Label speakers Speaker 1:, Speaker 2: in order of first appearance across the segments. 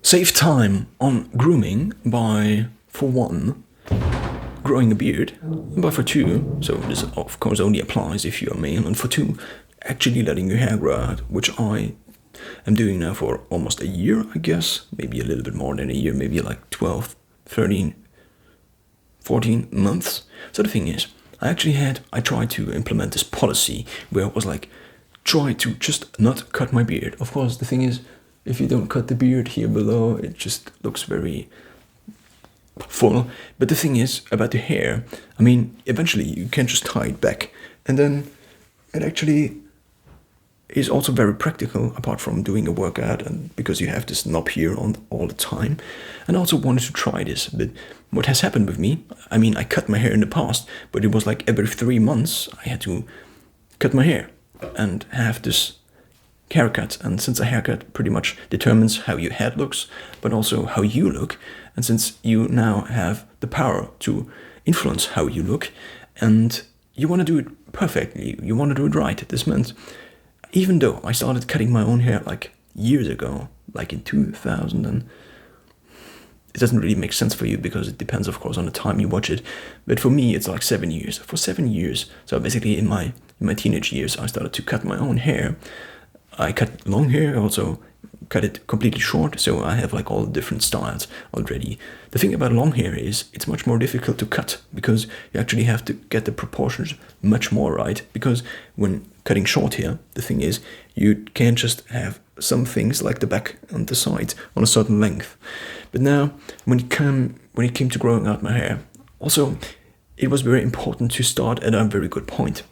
Speaker 1: Save time on grooming by, for one, growing a beard, and by for two, so this of course only applies if you're male, and for two, actually letting your hair grow out, which I am doing now for almost a year, I guess, maybe a little bit more than a year, maybe like 12, 13, 14 months. So the thing is, I tried to implement this policy where it was like, try to just not cut my beard. Of course, the thing is, if you don't cut the beard here below, it just looks very full. But the thing is, about the hair, I mean, eventually you can just tie it back. And then it actually is also very practical, apart from doing a workout, and because you have this knob here on all the time. And I also wanted to try this, but what has happened with me, I mean, I cut my hair in the past, but it was like every 3 months I had to cut my hair and have this haircut. And since a haircut pretty much determines how your head looks, but also how you look, and since you now have the power to influence how you look, and you want to do it perfectly, you want to do it right, this meant, even though I started cutting my own hair like years ago, like in 2000, and it doesn't really make sense for you because it depends, of course, on the time you watch it. But for me, it's like 7 years. For 7 years, so basically in my teenage years, I started to cut my own hair. I cut long hair, I also cut it completely short, so I have like all the different styles already. The thing about long hair is it's much more difficult to cut because you actually have to get the proportions much more right, because when cutting short hair, the thing is you can't just have some things like the back and the sides on a certain length. But now when it came to growing out my hair, also it was very important to start at a very good point.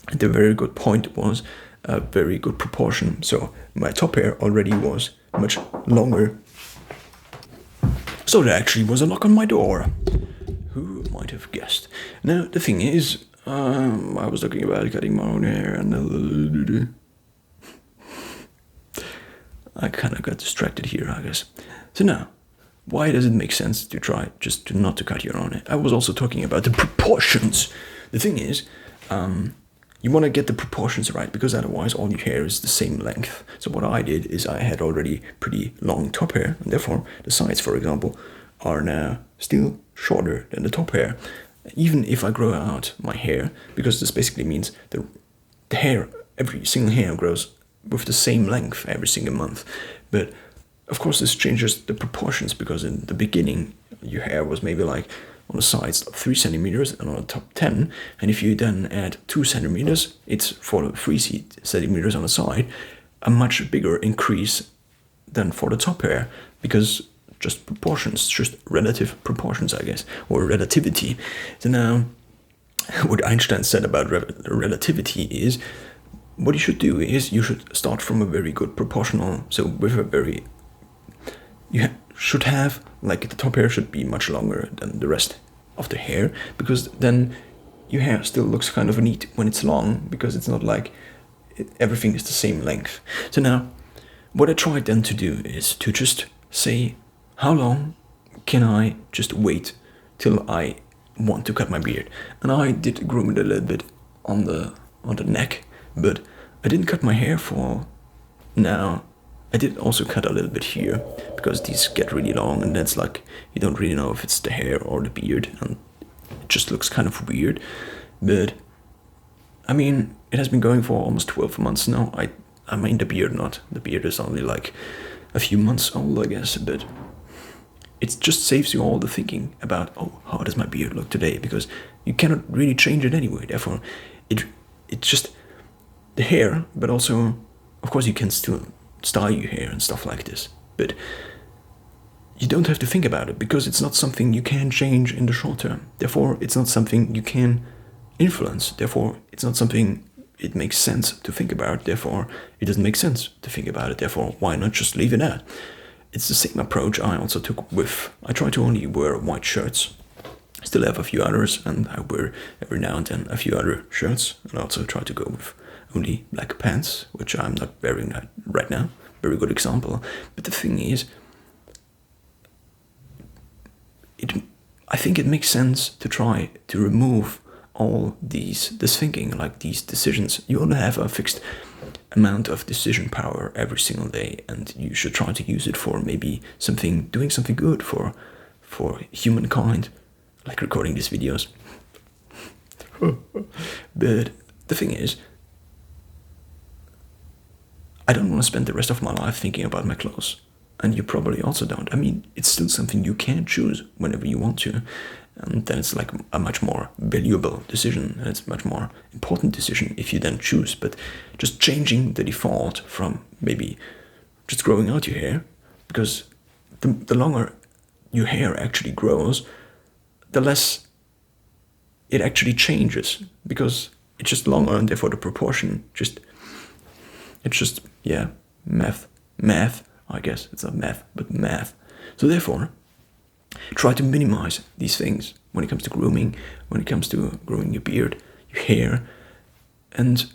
Speaker 1: And the very good point was a very good proportion. So my top hair already was much longer. So there actually was a knock on my door. Who might have guessed? Now the thing is, I was talking about cutting my own hair, and I kind of got distracted here, I guess. So now, why does it make sense to try just to not to cut your own hair? I was also talking about the proportions. The thing is, you want to get the proportions right, because otherwise all your hair is the same length. So what I did is I had already pretty long top hair, and therefore the sides, for example, are now still shorter than the top hair. Even if I grow out my hair, because this basically means the hair, every single hair grows with the same length every single month. But of course this changes the proportions, because in the beginning your hair was maybe like on the sides 3 centimeters and on the top 10, and if you then add 2 centimeters, it's for 3 centimeters on the side, a much bigger increase than for the top hair, because just proportions, just relative proportions, I guess, or relativity. So now, what Einstein said about relativity is, what you should do is you should start from a very good proportional, so with a very, should have, like the top hair should be much longer than the rest of the hair, because then your hair still looks kind of neat when it's long, because it's not like everything is the same length. So now, what I tried then to do is to just say, how long can I just wait till I want to cut my beard? And I did groom it a little bit on the neck, but I didn't cut my hair for now. I did also cut a little bit here, because these get really long, and that's like, you don't really know if it's the hair or the beard, and it just looks kind of weird. But I mean, it has been going for almost 12 months now. I mean the beard not. The beard is only like a few months old, I guess, but it just saves you all the thinking about, oh, how does my beard look today? Because you cannot really change it anyway. Therefore, it's just the hair, but also, of course, you can still style your hair and stuff like this, but you don't have to think about it, because it's not something you can change in the short term. Therefore, it's not something you can influence. Therefore, it's not something it makes sense to think about. Therefore, it doesn't make sense to think about it. Therefore, why not just leave it at? It's the same approach I also took with, I try to only wear white shirts. I still have a few others, and I wear every now and then a few other shirts, and I also try to go with only black pants, which I'm not wearing right now. Very good example. But the thing is, I think it makes sense to try to remove all this thinking, like these decisions. You only have a fixed amount of decision power every single day, and you should try to use it for maybe doing something good for humankind, like recording these videos. But the thing is, I don't want to spend the rest of my life thinking about my clothes. And you probably also don't. I mean, it's still something you can choose whenever you want to. And then it's like a much more valuable decision. And it's a much more important decision if you then choose. But just changing the default from maybe just growing out your hair, because the longer your hair actually grows, the less it actually changes, because it's just longer, and therefore the proportion it's just, yeah, math, I guess. It's not math, but math. So therefore, try to minimize these things when it comes to grooming, when it comes to growing your beard, your hair. And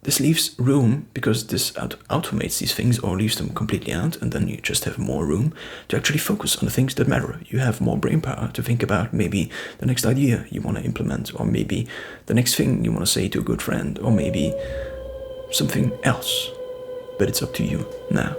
Speaker 1: this leaves room, because this automates these things or leaves them completely out, and then you just have more room to actually focus on the things that matter. You have more brain power to think about maybe the next idea you want to implement, or maybe the next thing you want to say to a good friend, or maybe something else. But it's up to you now.